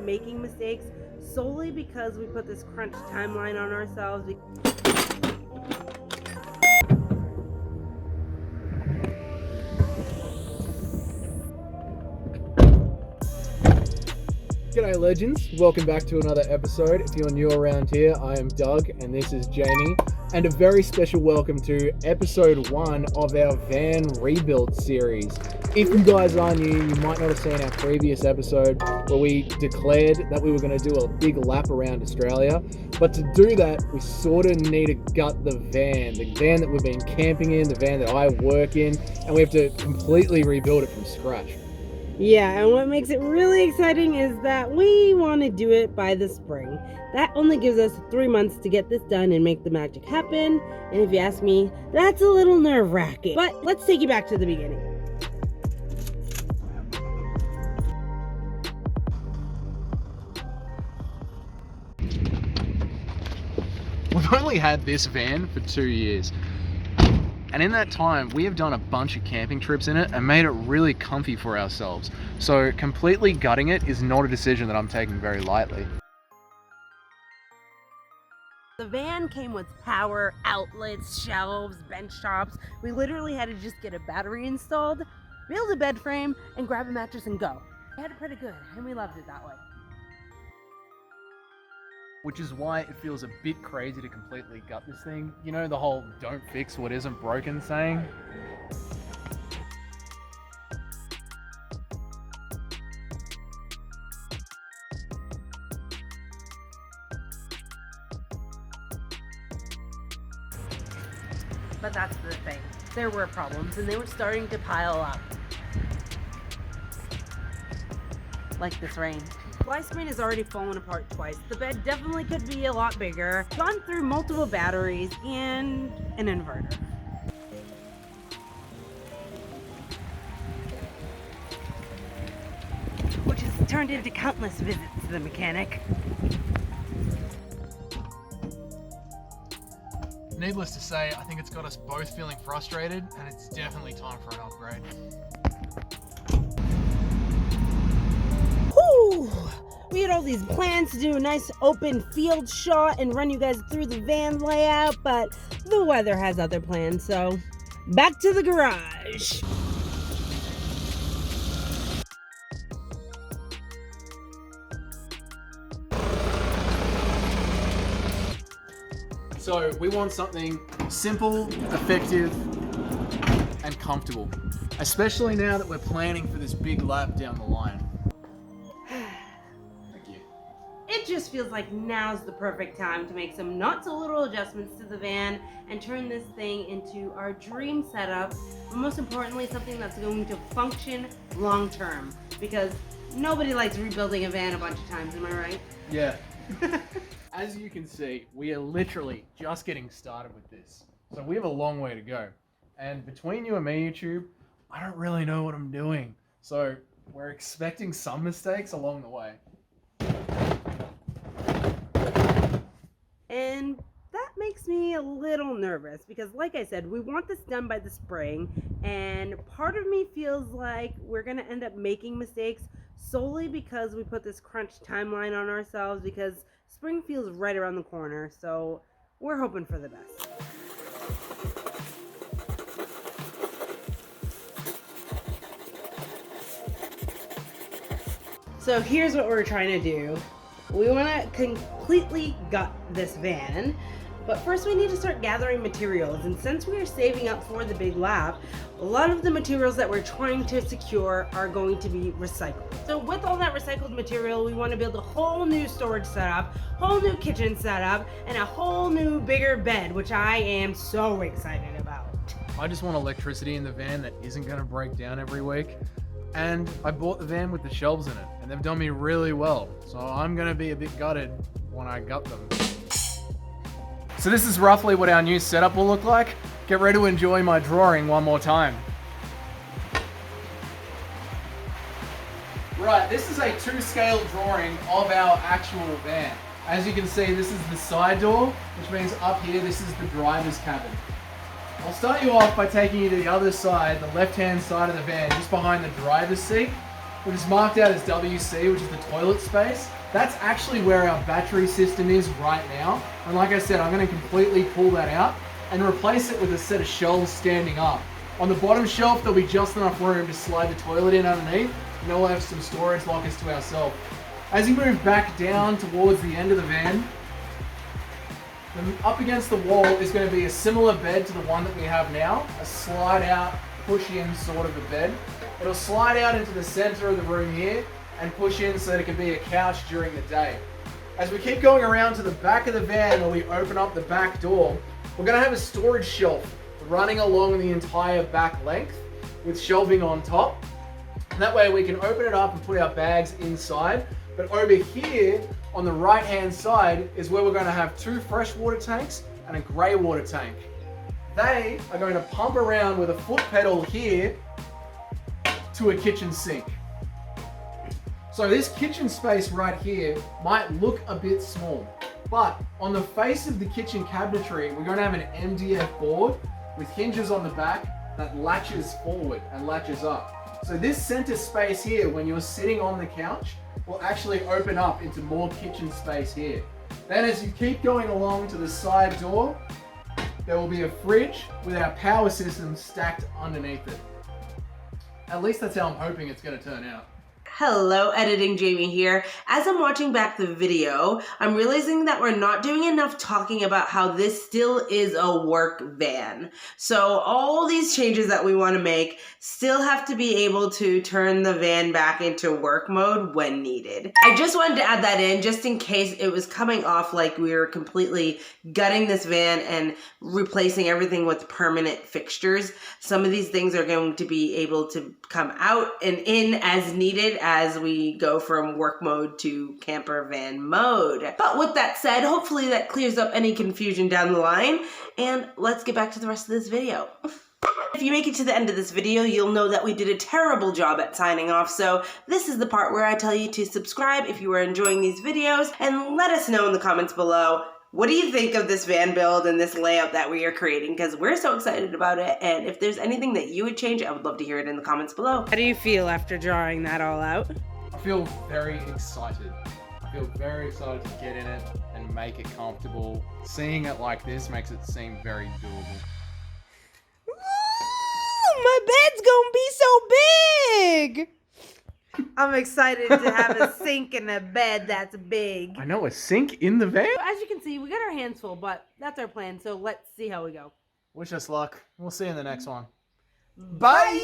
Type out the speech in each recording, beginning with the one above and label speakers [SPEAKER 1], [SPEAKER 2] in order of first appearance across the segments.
[SPEAKER 1] making mistakes solely because we put this crunch timeline on ourselves.
[SPEAKER 2] G'day legends, welcome back to another episode. If you're new around here, I am Doug and this is Jamie, and a very special welcome to episode 1 of our van rebuild series. If you guys are new, you might not have seen our previous episode where we declared that we were going to do a big lap around Australia, but to do that we sort of need to gut the van that we've been camping in, the van that I work in, and we have to completely rebuild it from scratch.
[SPEAKER 1] Yeah, and what makes it really exciting is that we want to do it by the spring. That only gives us 3 months to get this done and make the magic happen. And if you ask me, that's a little nerve-wracking. But let's take you back to the beginning.
[SPEAKER 2] We've only had this van for 2 years. And in that time, we have done a bunch of camping trips in it and made it really comfy for ourselves. So completely gutting it is not a decision that I'm taking very lightly.
[SPEAKER 1] The van came with power, outlets, shelves, bench tops. We literally had to just get a battery installed, build a bed frame, and grab a mattress and go. We had it pretty good, and we loved it that way.
[SPEAKER 2] Which is why it feels a bit crazy to completely gut this thing. You know the whole "don't fix what isn't broken" saying?
[SPEAKER 1] But that's the thing. There were problems, and they were starting to pile up. Like this rain. Fly screen has already fallen apart twice. The bed definitely could be a lot bigger. Gone through multiple batteries and an inverter. Which has turned into countless visits to the mechanic.
[SPEAKER 2] Needless to say, I think it's got us both feeling frustrated, and it's definitely time for an upgrade.
[SPEAKER 1] Whew! We had all these plans to do a nice open field shot and run you guys through the van layout, but the weather has other plans, so back to the garage.
[SPEAKER 2] So we want something simple, effective, and comfortable. Especially now that we're planning for this big lap down the line. Thank you.
[SPEAKER 1] It just feels like now's the perfect time to make some not so little adjustments to the van and turn this thing into our dream setup, but most importantly, something that's going to function long term, because nobody likes rebuilding a van a bunch of times, am I right?
[SPEAKER 2] Yeah. As you can see, we are literally just getting started with this. So we have a long way to go. And between you and me, YouTube, I don't really know what I'm doing. So we're expecting some mistakes along the way.
[SPEAKER 1] And that makes me a little nervous because, like I said, we want this done by the spring, and part of me feels like we're going to end up making mistakes solely because we put this crunch timeline on ourselves, because spring feels right around the corner, so we're hoping for the best. So here's what we're trying to do. We want to completely gut this van, but first we need to start gathering materials, and since we are saving up for the big lap, a lot of the materials that we're trying to secure are going to be recycled. So with all that recycled material, we want to build a whole new storage setup, whole new kitchen setup, and a whole new bigger bed, which I am so excited about.
[SPEAKER 2] I just want electricity in the van that isn't going to break down every week. And I bought the van with the shelves in it, and they've done me really well. So I'm going to be a bit gutted when I gut them. So this is roughly what our new setup will look like. Get ready to enjoy my drawing one more time. Right, this is a 2-scale drawing of our actual van. As you can see, this is the side door, which means up here, this is the driver's cabin. I'll start you off by taking you to the other side, the left-hand side of the van, just behind the driver's seat. which is marked out as WC, which is the toilet space. That's actually where our battery system is right now. And like I said, I'm going to completely pull that out and replace it with a set of shelves standing up. On the bottom shelf, there'll be just enough room to slide the toilet in underneath, and then we'll have some storage lockers to ourselves. As you move back down towards the end of the van, up against the wall is going to be a similar bed to the one that we have now, a slide out, push in sort of a bed. It'll slide out into the center of the room here and push in so that it can be a couch during the day. As we keep going around to the back of the van where we open up the back door, we're going to have a storage shelf running along the entire back length with shelving on top. And that way we can open it up and put our bags inside. But over here on the right hand side is where we're going to have 2 freshwater tanks and a grey water tank. They are going to pump around with a foot pedal here to a kitchen sink. So this kitchen space right here might look a bit small, but on the face of the kitchen cabinetry, we're going to have an MDF board with hinges on the back that latches forward and latches up. So this center space here, when you're sitting on the couch, will actually open up into more kitchen space here. Then as you keep going along to the side door, there will be a fridge with our power system stacked underneath it. At least that's how I'm hoping it's going to turn out.
[SPEAKER 1] Hello, Editing Jamie here. As I'm watching back the video, I'm realizing that we're not doing enough talking about how this still is a work van. So all these changes that we want to make still have to be able to turn the van back into work mode when needed. I just wanted to add that in just in case it was coming off like we were completely gutting this van and replacing everything with permanent fixtures. Some of these things are going to be able to come out and in as needed as we go from work mode to camper van mode. But with that said, hopefully that clears up any confusion down the line, and let's get back to the rest of this video. If you make it to the end of this video, you'll know that we did a terrible job at signing off, so this is the part where I tell you to subscribe if you are enjoying these videos, and let us know in the comments below, what do you think of this van build and this layout that we are creating? Because we're so excited about it, and if there's anything that you would change, I would love to hear it in the comments below. How do you feel after drawing that all out?
[SPEAKER 2] I feel very excited. I feel very excited to get in it and make it comfortable. Seeing it like this makes it seem very doable.
[SPEAKER 1] Ooh, my bed's gonna be so big! I'm excited to have a sink and a bed that's big.
[SPEAKER 2] I know, a sink in the van?
[SPEAKER 1] As you can see, we got our hands full, but that's our plan, so let's see how we go.
[SPEAKER 2] Wish us luck. We'll see you in the next one.
[SPEAKER 1] Bye!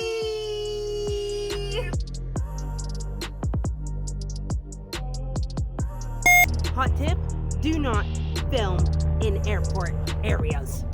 [SPEAKER 1] Hot tip, do not film in airport areas.